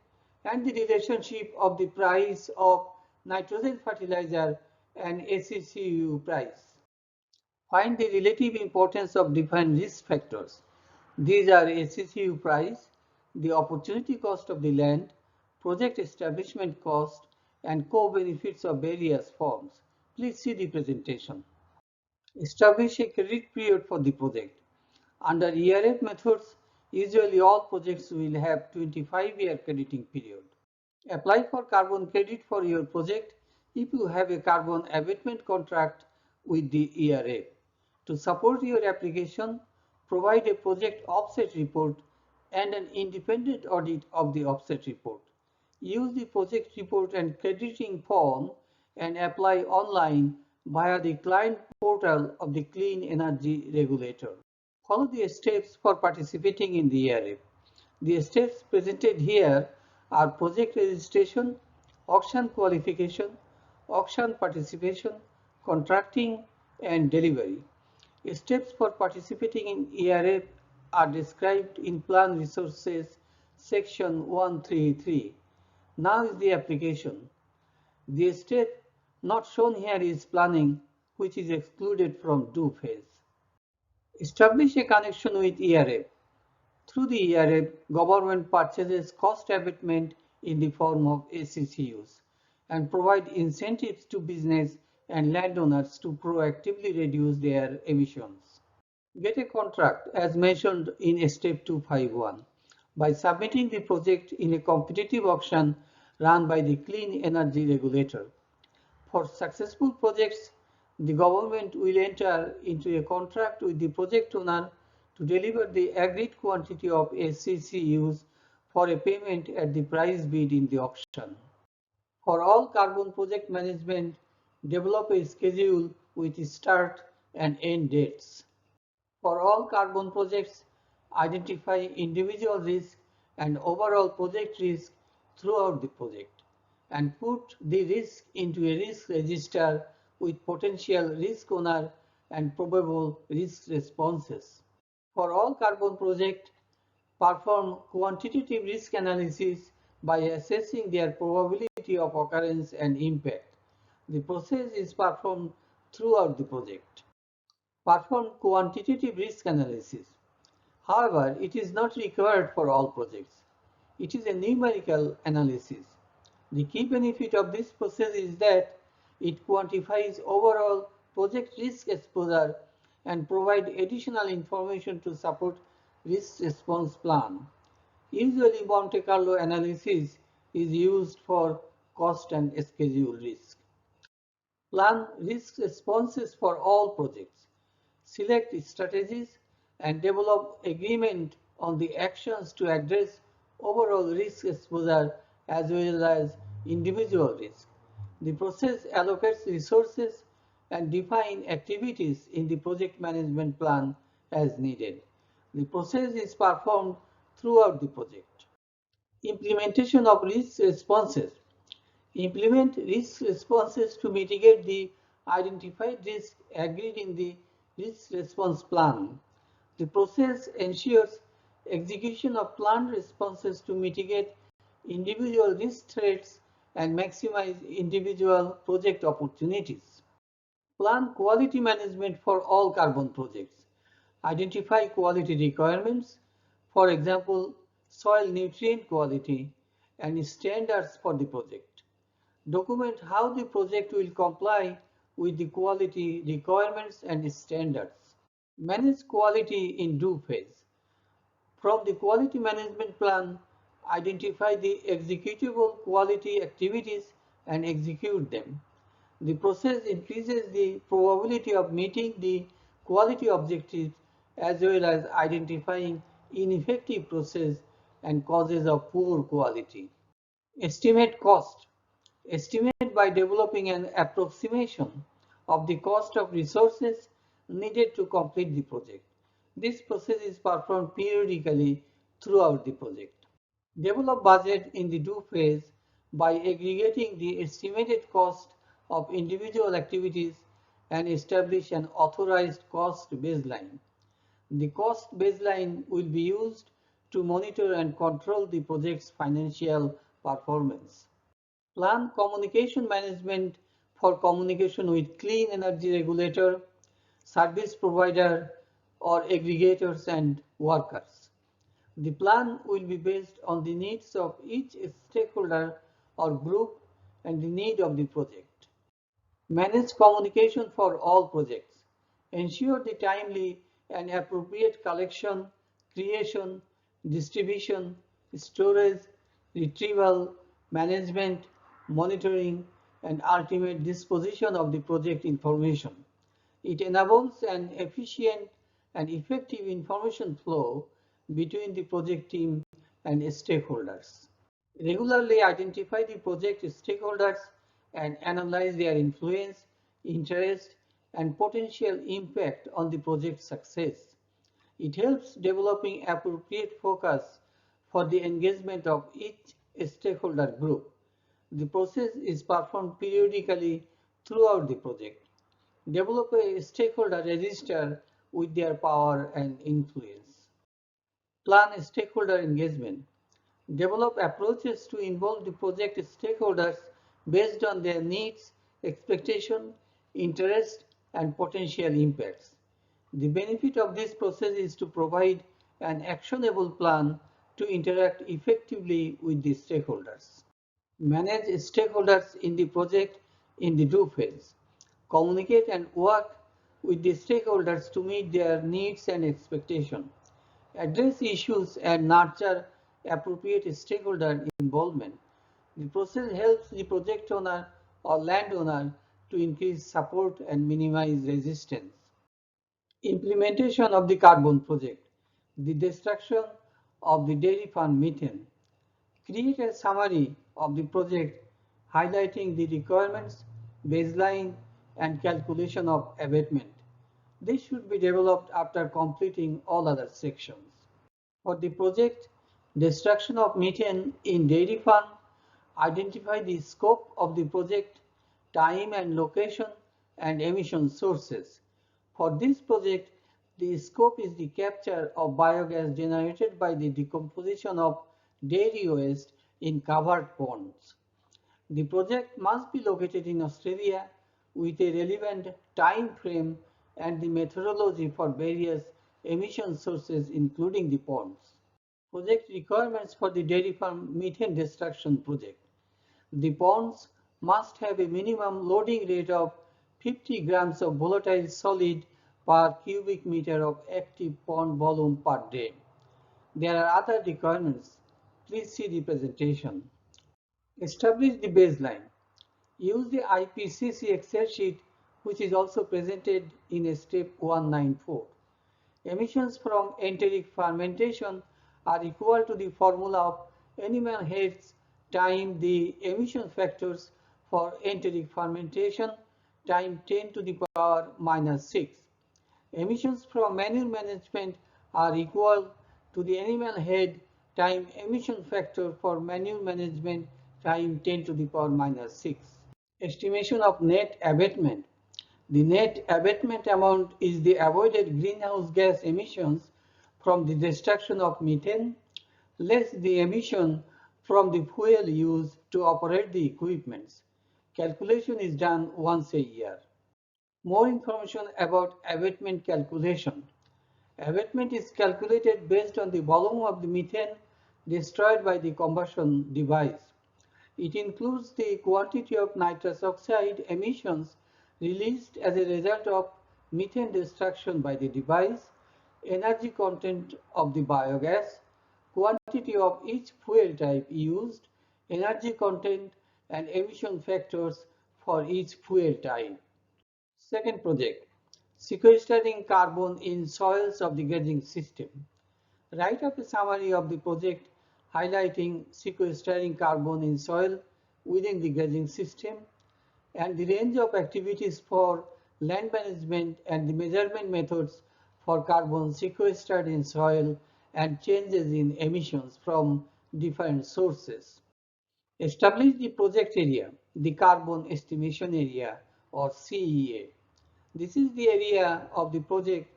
Speaker 1: and the relationship of the price of nitrogen fertilizer and ACCU price. Find the relative importance of different risk factors. These are ACCU price, the opportunity cost of the land, project establishment cost, and co-benefits of various forms. Please see the presentation. Establish a credit period for the project. Under ERF methods, usually all projects will have 25-year crediting period. Apply for carbon credit for your project if you have a carbon abatement contract with the ERF. To support your application, provide a project offset report and an independent audit of the offset report. Use the project report and crediting form and apply online via the client portal of the Clean Energy Regulator. Follow the steps for participating in the ERF. The steps presented here are project registration, auction qualification, auction participation, contracting, and delivery. Steps for participating in ERF are described in Plan Resources section 133. Now is the application. The step not shown here is planning, which is excluded from do phase. Establish a connection with ERF. Through the ERF, government purchases cost abatement in the form of ACCUs and provide incentives to business and landowners to proactively reduce their emissions. Get a contract as mentioned in step 251 by submitting the project in a competitive auction run by the Clean Energy Regulator. For successful projects, the government will enter into a contract with the project owner to deliver the agreed quantity of SCCUs for a payment at the price bid in the auction. For all carbon project management, develop a schedule with start and end dates. For all carbon projects, identify individual risk and overall project risk throughout the project and put the risk into a risk register with potential risk owner and probable risk responses. For all carbon projects, perform quantitative risk analysis by assessing their probability of occurrence and impact. The process is performed throughout the project. Perform quantitative risk analysis. However, it is not required for all projects. It is a numerical analysis. The key benefit of this process is that it quantifies overall project risk exposure and provides additional information to support risk response plan. Usually, Monte Carlo analysis is used for cost and schedule risk. Plan risk responses for all projects. Select strategies and develop agreement on the actions to address overall risk exposure as well as individual risk. The process allocates resources and define activities in the project management plan as needed. The process is performed throughout the project. Implementation of risk responses. Implement risk responses to mitigate the identified risk agreed in the risk response plan. The process ensures execution of planned responses to mitigate individual risk threats and maximize individual project opportunities. Plan quality management for all carbon projects. Identify quality requirements, for example, soil nutrient quality, and standards for the project. Document how the project will comply with the quality requirements and standards. Manage quality in do phase. From the quality management plan, identify the executable quality activities and execute them. The process increases the probability of meeting the quality objectives as well as identifying ineffective process and causes of poor quality. Estimate cost. Estimate by developing an approximation of the cost of resources needed to complete the project. This process is performed periodically throughout the project. Develop budget in the do phase by aggregating the estimated cost of individual activities and establish an authorized cost baseline. The cost baseline will be used to monitor and control the project's financial performance. Plan communication management for communication with clean energy regulator, service provider, or aggregators and workers. The plan will be based on the needs of each stakeholder or group and the need of the project. Manage communication for all projects. Ensure the timely and appropriate collection, creation, distribution, storage, retrieval, management, monitoring, and ultimate disposition of the project information. It enables an efficient and effective information flow between the project team and stakeholders. Regularly identify the project stakeholders and analyze their influence, interest, and potential impact on the project success. It helps developing appropriate focus for the engagement of each stakeholder group. The process is performed periodically throughout the project. Develop a stakeholder register with their power and influence. Plan stakeholder engagement. Develop approaches to involve the project stakeholders based on their needs, expectation, interest, and potential impacts. The benefit of this process is to provide an actionable plan to interact effectively with the stakeholders. Manage stakeholders in the project in the do phase. Communicate and work with the stakeholders to meet their needs and expectations, address issues and nurture appropriate stakeholder involvement. The process helps the project owner or landowner to increase support and minimize resistance. Implementation of the carbon project. The destruction of the dairy farm methane. Create a summary of the project highlighting the requirements, baseline, and calculation of abatement. This should be developed after completing all other sections. For the project, destruction of methane in dairy farm, identify the scope of the project, time and location, and emission sources. For this project, the scope is the capture of biogas generated by the decomposition of dairy waste in covered ponds. The project must be located in Australia with a relevant time frame and the methodology for various emission sources including the ponds. Project requirements for the dairy farm methane destruction project. The ponds must have a minimum loading rate of 50 grams of volatile solid per cubic meter of active pond volume per day. There are other requirements. Please see the presentation. Establish the baseline. Use the IPCC Excel sheet which is also presented in step 194. Emissions from enteric fermentation are equal to the formula of animal heads times the emission factors for enteric fermentation times 10 to the power minus 6. Emissions from manure management are equal to the animal head times emission factor for manure management times 10 to the power minus 6. Estimation of net abatement. The net abatement amount is the avoided greenhouse gas emissions from the destruction of methane less the emission from the fuel used to operate the equipments. Calculation is done once a year. More information about abatement calculation. Abatement is calculated based on the volume of the methane destroyed by the combustion device. It includes the quantity of nitrous oxide emissions released as a result of methane destruction by the device, energy content of the biogas, quantity of each fuel type used, energy content, and emission factors for each fuel type. Second project, sequestering carbon in soils of the grazing system. Write up a summary of the project highlighting sequestering carbon in soil within the grazing system and the range of activities for land management and the measurement methods for carbon sequestered in soil and changes in emissions from different sources. Establish the project area, the carbon estimation area or CEA. This is the area of the project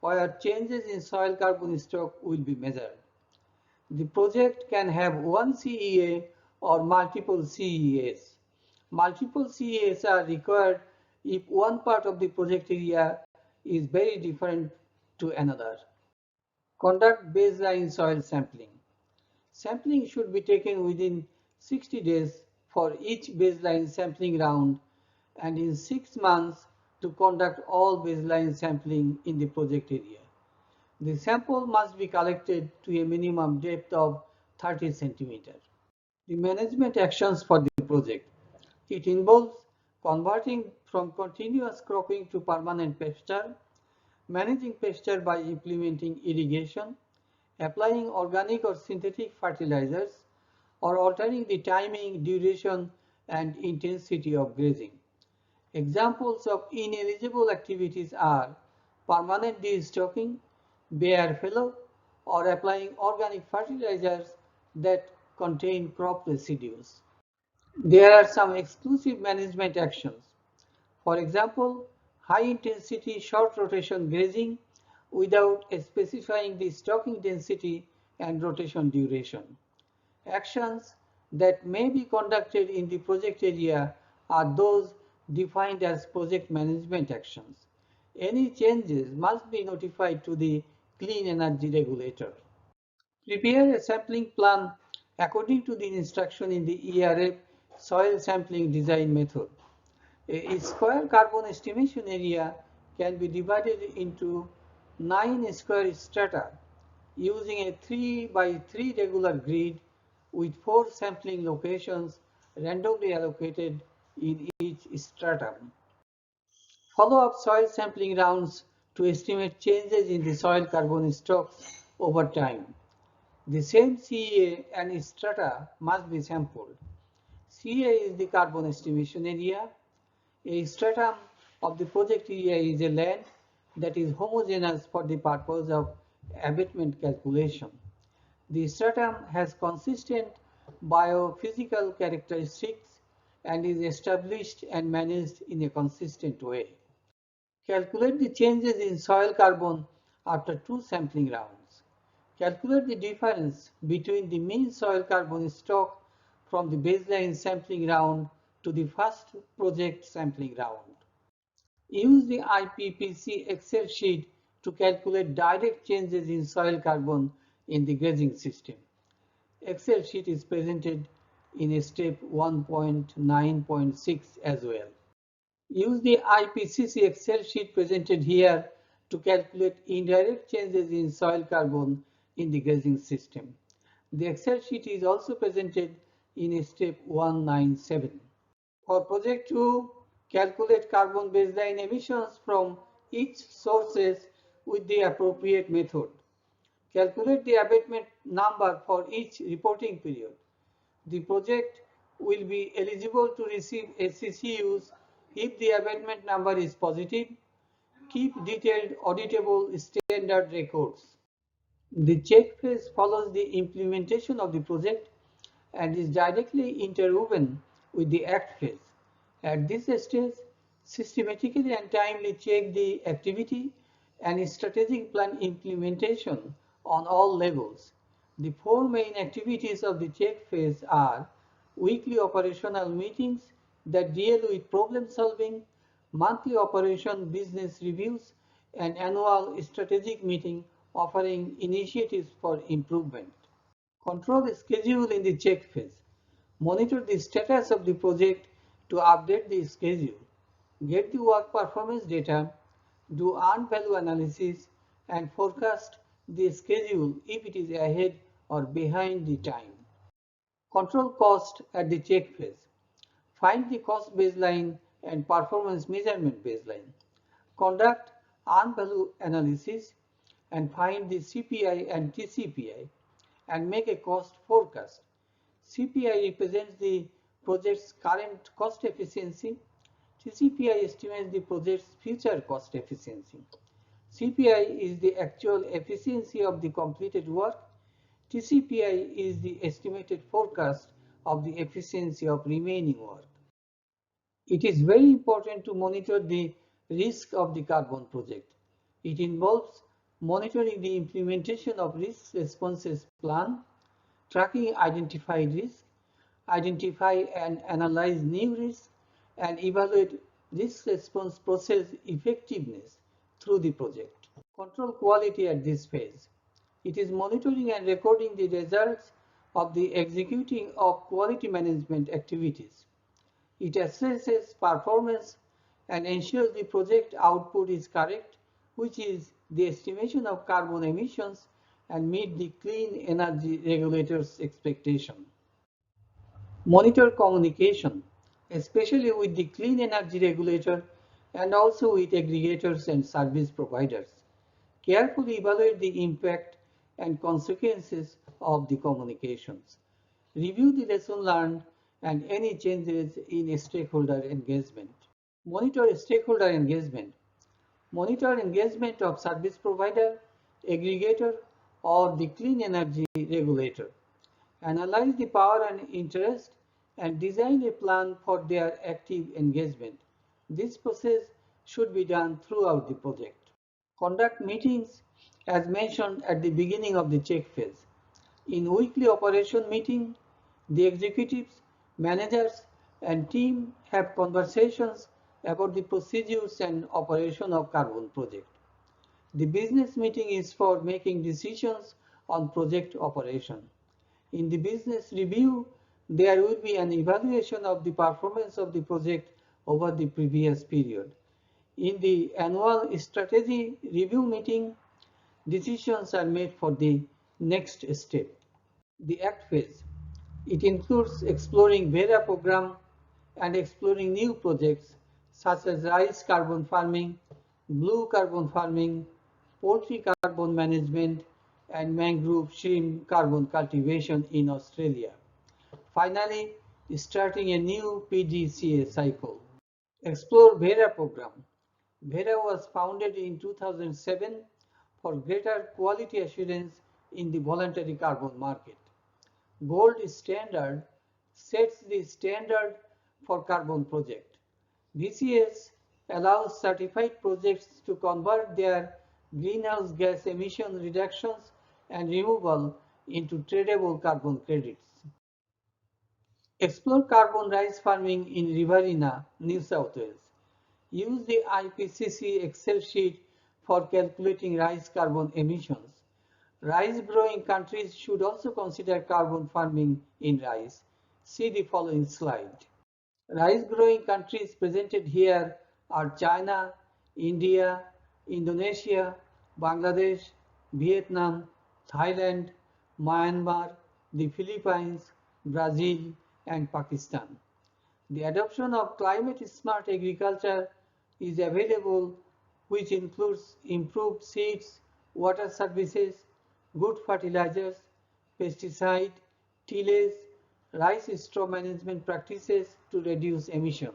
Speaker 1: where changes in soil carbon stock will be measured. The project can have one CEA or multiple CEAs. Multiple CEAs are required if one part of the project area is very different to another. Conduct baseline soil sampling. Sampling should be taken within 60 days for each baseline sampling round and in 6 months to conduct all baseline sampling in the project area. The sample must be collected to a minimum depth of 30 cm. The management actions for the project. It involves converting from continuous cropping to permanent pasture, managing pasture by implementing irrigation, applying organic or synthetic fertilizers, or altering the timing, duration, and intensity of grazing. Examples of ineligible activities are permanent de-stocking, bare fallow, or applying organic fertilizers that contain crop residues. There are some exclusive management actions. For example, high-intensity short rotation grazing without specifying the stocking density and rotation duration. Actions that may be conducted in the project area are those defined as project management actions. Any changes must be notified to the clean energy regulator. Prepare a sampling plan according to the instruction in the ERF soil sampling design method. A square carbon estimation area can be divided into 9 square strata using a 3 by 3 regular grid with 4 sampling locations randomly allocated in each stratum. Follow-up soil sampling rounds to estimate changes in the soil carbon stocks over time. The same CEA and strata must be sampled. CEA is the carbon estimation area. A stratum of the project area is a land that is homogeneous for the purpose of abatement calculation. The stratum has consistent biophysical characteristics and is established and managed in a consistent way. Calculate the changes in soil carbon after 2 sampling rounds. Calculate the difference between the mean soil carbon stock from the baseline sampling round to the first project sampling round. Use the IPPC Excel sheet to calculate direct changes in soil carbon in the grazing system. Excel sheet is presented in step 1.9.6 as well. Use the IPCC Excel sheet presented here to calculate indirect changes in soil carbon in the grazing system. The Excel sheet is also presented in step 197. For project 2, calculate carbon baseline emissions from each sources with the appropriate method. Calculate the abatement number for each reporting period. The project will be eligible to receive SCCUs if the abatement number is positive. Keep detailed auditable standard records. The check phase follows the implementation of the project and is directly interwoven with the act phase. At this stage, systematically and timely check the activity and strategic plan implementation on all levels. The 4 main activities of the check phase are weekly operational meetings that deal with problem solving, monthly operation business reviews, and annual strategic meeting offering initiatives for improvement. Control the schedule in the check phase. Monitor the status of the project to update the schedule. Get the work performance data, do earned value analysis, and forecast the schedule if it is ahead or behind the time. Control cost at the check phase. Find the cost baseline and performance measurement baseline. Conduct earned value analysis and find the CPI and TCPI and make a cost forecast. CPI represents the project's current cost efficiency. TCPI estimates the project's future cost efficiency. CPI is the actual efficiency of the completed work. TCPI is the estimated forecast of the efficiency of remaining work. It is very important to monitor the risk of the carbon project. It involves monitoring the implementation of risk responses plan, tracking identified risk, identify and analyze new risks, and evaluate risk response process effectiveness through the project. Control quality at this phase. It is monitoring and recording the results of the executing of quality management activities. It assesses performance and ensures the project output is correct, which is the estimation of carbon emissions and meet the clean energy regulators' expectation. Monitor communication, especially with the clean energy regulator and also with aggregators and service providers. Carefully evaluate the impact and consequences of the communications. Review the lesson learned and any changes in stakeholder engagement. Monitor stakeholder engagement. Monitor engagement of service provider, aggregator, or the clean energy regulator. Analyze the power and interest and design a plan for their active engagement. This process should be done throughout the project. Conduct meetings as mentioned at the beginning of the check phase. In weekly operation meeting, the executives, managers, and team have conversations about the procedures and operation of carbon project. The business meeting is for making decisions on project operation. In the business review, there will be an evaluation of the performance of the project over the previous period. In the annual strategy review meeting, decisions are made for the next step. The act phase. It includes exploring VERRA program and exploring new projects such as rice carbon farming, blue carbon farming, poultry carbon management, and mangrove shrimp carbon cultivation in Australia. Finally, starting a new PDCA cycle. Explore VERRA program. VERRA was founded in 2007 for greater quality assurance in the voluntary carbon market. Gold standard sets the standard for carbon project. VCS allows certified projects to convert their greenhouse gas emission reductions and removal into tradable carbon credits. Explore carbon rice farming in Riverina, New South Wales. Use the IPCC Excel sheet for calculating rice carbon emissions. Rice growing countries should also consider carbon farming in rice. See the following slide. Rice growing countries presented here are China, India, Indonesia, Bangladesh, Vietnam, Thailand, Myanmar, the Philippines, Brazil, and Pakistan. The adoption of climate-smart agriculture is available, which includes improved seeds, water services, good fertilizers, pesticide, tillage, rice straw management practices to reduce emissions.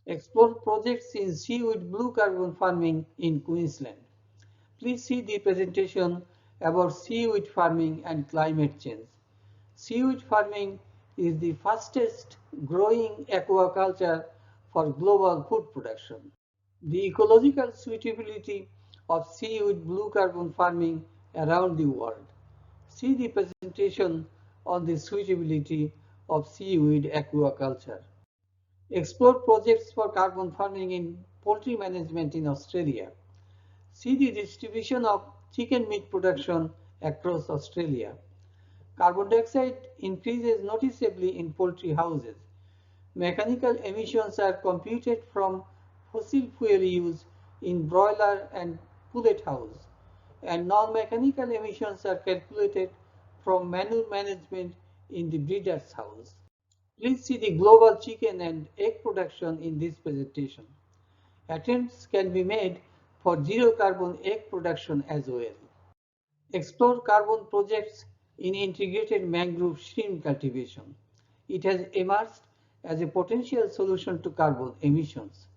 Speaker 1: Explore projects in seaweed blue carbon farming in Queensland. Please see the presentation about seaweed farming and climate change. Seaweed farming is the fastest growing aquaculture for global food production. The ecological suitability of seaweed blue carbon farming around the world. See the presentation on the suitability of seaweed aquaculture. Explore projects for carbon farming in poultry management in Australia. See the distribution of chicken meat production across Australia. Carbon dioxide increases noticeably in poultry houses. Mechanical emissions are computed from fossil fuel use in broiler and pullet house, and non-mechanical emissions are calculated from manure management in the breeder's house. Please see the global chicken and egg production in this presentation. Attempts can be made for zero carbon egg production as well. Explore carbon projects in integrated mangrove shrimp cultivation. It has emerged as a potential solution to carbon emissions.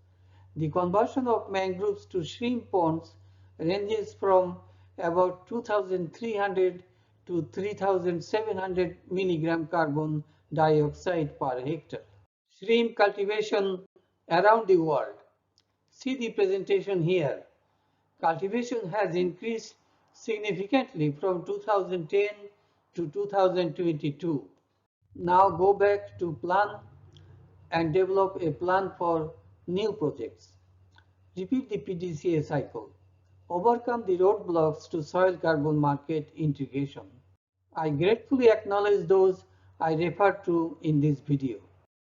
Speaker 1: The conversion of mangroves to shrimp ponds ranges from about 2,300 to 3,700 milligram carbon dioxide per hectare. Shrimp cultivation around the world. See the presentation here. Cultivation has increased significantly from 2010 to 2022. Now go back to plan and develop a plan for new projects. Repeat the PDCA cycle. Overcome the roadblocks to soil carbon market integration. I gratefully acknowledge those I referred to in this video.